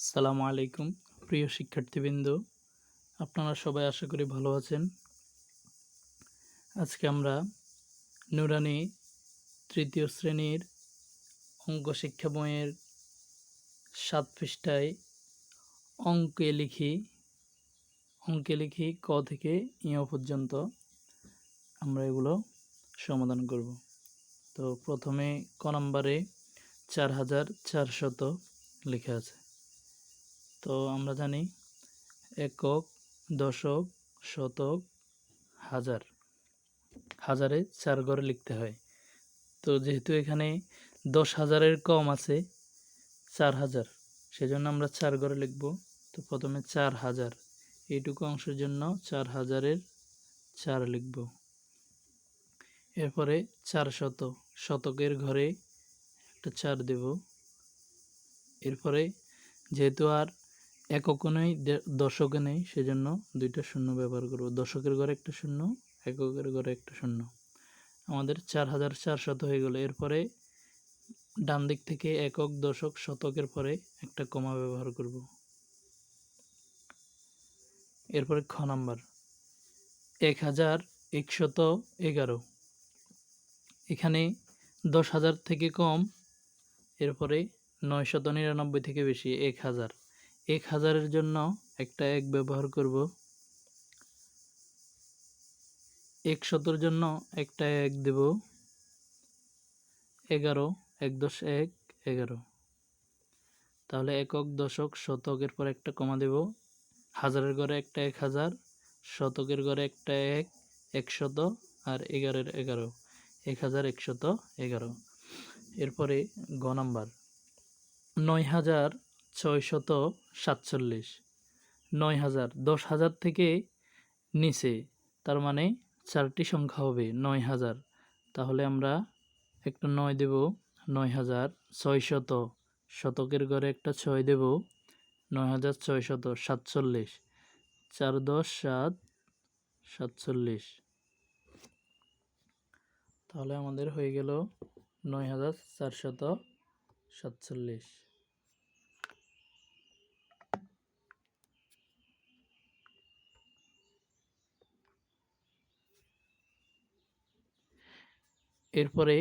আসসালামু আলাইকুম প্রিয় শিক্ষার্থীবৃন্দ, আপনারা সবাই আশা করি ভালো আছেন। আজকে আমরা নুরানি তৃতীয় শ্রেণীর অঙ্ক শিক্ষা বইয়ের 7 পৃষ্ঠায় অঙ্কে লিখি ক থেকে ইয় পর্যন্ত আমরা এগুলো সমাধান করব। তো প্রথমে ক নম্বরে 4400 লেখা আছে। তো আমরা জানি একক, দশক, শতক, হাজার, হাজারে 4 ঘরে লিখতে হয়। তো যেহেতু এখানে 10,000-এর কম আছে 4,000, সেজন্য আমরা 4 ঘরে লিখব। তো প্রথমে 4,000, এইটুকু অংশের জন্য 4,000-এর 4 লিখব। এরপরে 400, শতকের ঘরে একটা 4 দেব। এরপরে যেহেতু আর এককও নেই দশকও নেই, সেজন্য দুইটা শূন্য ব্যবহার করব। দশকের ঘরে একটা শূন্য, এককের ঘরে একটা শূন্য। আমাদের 4,400 হয়ে গেল। এরপরে ডান দিক থেকে একক, দশক, শতকের পরে একটা কমা ব্যবহার করব। এরপরে খ নাম্বার 1111, এখানে 10,000 থেকে কম, এরপরে 999 থেকে বেশি 1000। 1000-এর জন্য একটা 1 ব্যবহার করব। 100-র জন্য একটা 1 দেব। 11, 1 10 1 11। তাহলে একক, দশক, শতকের পর একটা কমা দেব। হাজারের ঘরে একটা 1000, শতকের ঘরে একটা 1, 100 আর 11-এর 11, 1111। এরপরে গ নাম্বার 9647, 9000 10,000 থেকে নিচে, তার মানে 4টি সংখ্যা হবে 9000। তাহলে আমরা একটা 9 দেব। 9600, শতকের ঘরে একটা 6 দেব। 9647, 4 10 7 47। তাহলে আমাদের হয়ে গেল 9447। এরপরে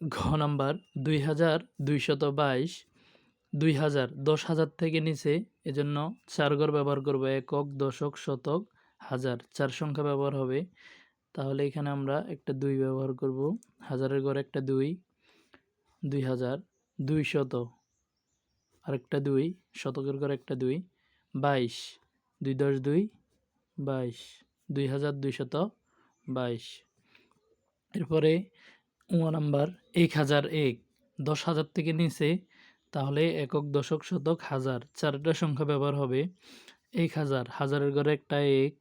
ঘ নাম্বার 2222, 2000 10,000 থেকে নিচে, এজন্য 4 ঘর ব্যবহার করব। একক, দশক, শতক, হাজার, 4 সংখ্যা ব্যবহার হবে। তাহলে এখানে আমরা একটা 2 ব্যবহার করব। হাজারের ঘরে একটা 2, 2000, 200 আরেকটা 2, শতকের ঘরে একটা 2, 22, 2 10 2 22, 2222। এরপরে নাম্বার 1001, 10,000 থেকে নিচে, তাহলে একক, দশক, শতক, হাজার, 4টা সংখ্যা ব্যবহার হবে। 1000, হাজারের ঘরে একটা 1,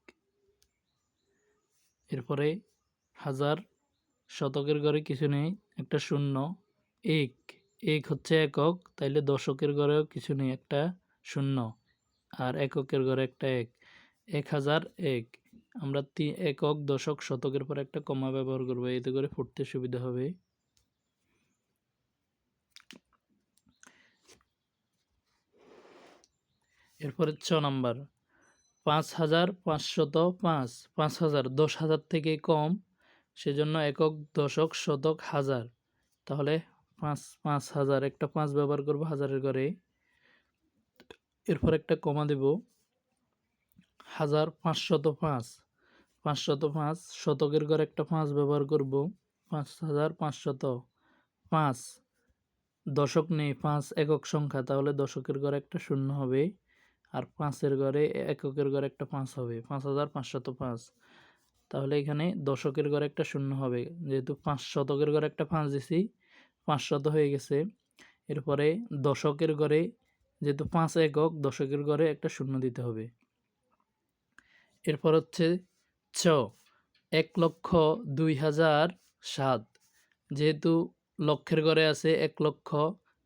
এরপরে হাজার, শতকের ঘরে কিছু নেই, একটা শূন্য, 1 1 হচ্ছে একক, তাইলে দশকের ঘরেও কিছু নেই, একটা শূন্য, আর এককের ঘরে একটা 1, 1001। আমরা একক, দশক, শতকের পর একটা কমা ব্যবহার করবো, এতে করে পড়তে সুবিধা হবে। এরপরে 6 নাম্বার 5505, 5000 10,000 থেকে কম, সেজন্য একক, দশক, শতক, হাজার। তাহলে 5000, একটা 5 ব্যবহার করব হাজারের ঘরে। এরপর একটা কমা দেব। 1505, 505 শতকের ঘরে একটা 5 ব্যবহার করব। 5505, দশক নেই, 5 একক সংখ্যা, তাহলে দশকের ঘরে একটা শূন্য হবে, আর 5-এর ঘরে, এককের ঘরে একটা 5 হবে। 5505। তাহলে এখানে দশকের ঘরে একটা শূন্য হবে, যেহেতু 5 শতকের ঘরে একটা 5 দিছি, 500 হয়ে গেছে। এরপরে দশকের ঘরে, যেহেতু 5 একক, দশকের ঘরে একটা শূন্য দিতে হবে। এরপর হচ্ছে 1,02,007, যেহেতু লক্ষের ঘরে আছে 1 লক্ষ,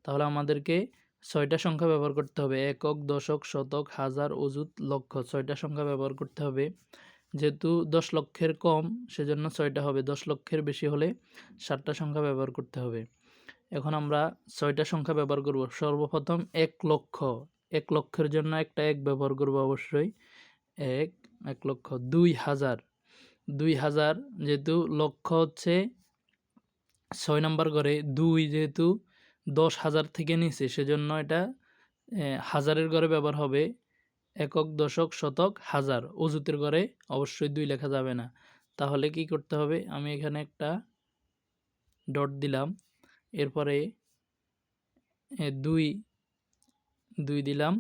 তাহলে আমাদেরকে 6টা সংখ্যা ব্যবহার করতে হবে। একক, দশক, শতক, হাজার, অযুত, লক্ষ, 6টা সংখ্যা ব্যবহার করতে হবে। যেহেতু 10 লক্ষের কম, সেজন্য 6টা হবে। 10 লক্ষের বেশি হলে 7টা সংখ্যা ব্যবহার করতে হবে। এখন আমরা 6টা সংখ্যা ব্যবহার করব। সর্বপ্রথম 1 লক্ষ, 1 লক্ষের জন্য একটা 1 ব্যবহার করব অবশ্যই। 1 লক্ষ। 2000, 2000 যেহেতু লক্ষ হচ্ছে 6 নাম্বার ঘরে, 2 যেহেতু 10,000 থেকে নিচে, সেজন্য এটা হাজারের ঘরে ব্যবহার হবে। একক, দশক, শতক, হাজার। অযুতের ঘরে অবশ্যই 2 লেখা যাবে না। তাহলে কি করতে হবে? আমি এখানে একটা ডট দিলাম। এরপরে 2 দিলাম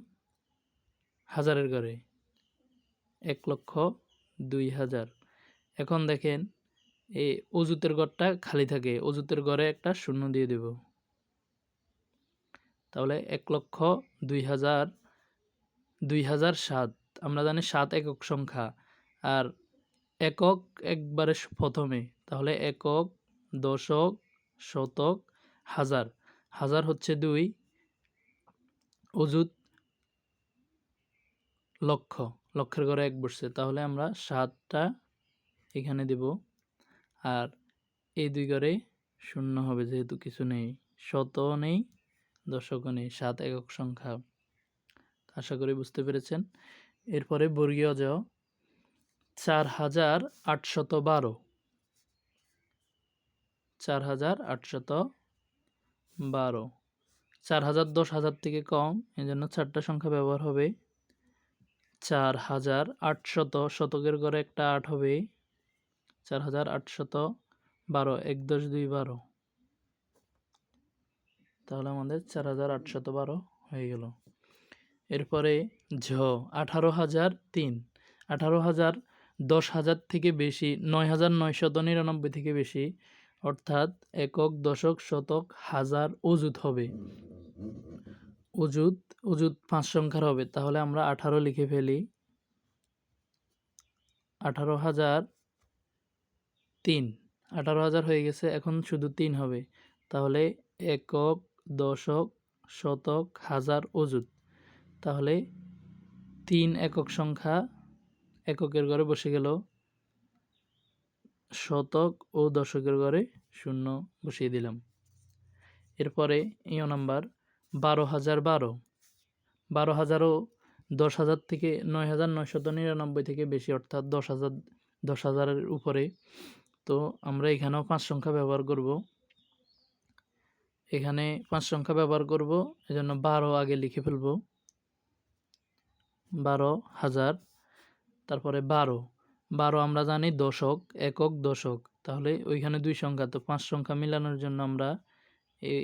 হাজারের ঘরে। 1,02,000। এখন দেখেন এই অযুতের ঘরটা খালি থাকে। অযুতের ঘরে একটা শূন্য দিয়ে দেব। তাহলে 1,02,000, 2007। আমরা জানি 7 একক সংখ্যা, আর একক একবারে প্রথমে। তাহলে একক, দশক, শতক, হাজার। হাজার হচ্ছে 2, অযুত লক্ষ, লক্ষের ঘরে 1 বসছে। তাহলে আমরা 7টা এখানে দেব, আর এই 2 ঘরে শূন্য হবে যেহেতু কিছু নেই, শতও নেই, দশকও নেই, 7 একক সংখ্যা। আশা করি বুঝতে পেরেছেন। এরপরে বর্গীয় জ, 4,812, 4,812। 4,000 10,000 থেকে কম, এজন্য 4টা সংখ্যা ব্যবহার হবে। 4,800, শতকের ঘরে একটা 8 হবে। 4,812, 1 10 2 12। তাহলে আমাদের 4,812 হয়ে গেল। এরপরে ঝ, 18,003। 18,000 10,000 থেকে বেশি, 9,999 থেকে বেশি, অর্থাৎ একক, দশক, শতক, হাজার, অযুত হবে। অযুত 5 সংখ্যার হবে। তাহলে আমরা 18 লিখে ফেলি। 18,003, 18,000 হয়ে গেছে, এখন শুধু 3 হবে। তাহলে একক, দশক, শতক, হাজার, অযুত। তাহলে 3 একক সংখ্যা এককের ঘরে বসে গেল, শতক ও দশকের ঘরে শূন্য বসিয়ে দিলাম। এরপরে ইয় নাম্বার 12,012। 12,000ও 10,000 থেকে 9,999 থেকে বেশি, অর্থাৎ 10,000 উপরে। তো আমরা এখানেও 5 সংখ্যা ব্যবহার করব। এখানে 5 সংখ্যা ব্যবহার করব, এজন্য 12 আগে লিখে ফেলব। 12,000। তারপরে 12 আমরা জানি দশক, একক, দশক। তাহলে ওইখানে 2 সংখ্যা, তো 5 সংখ্যা মিলানোর জন্য আমরা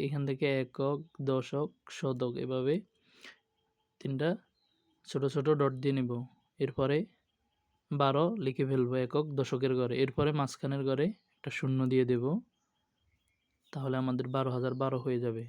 এখান থেকে একক, দশক, শতক এভাবে 3টা ছোট ছোট ডট দিয়ে নেব। এরপরে 12 লিখে ফেলবো একক, দশকের ঘরে। এরপরে মাঝখানের ঘরে একটা শূন্য দিয়ে দেব। তাহলে আমাদের 12,012 হয়ে যাবে।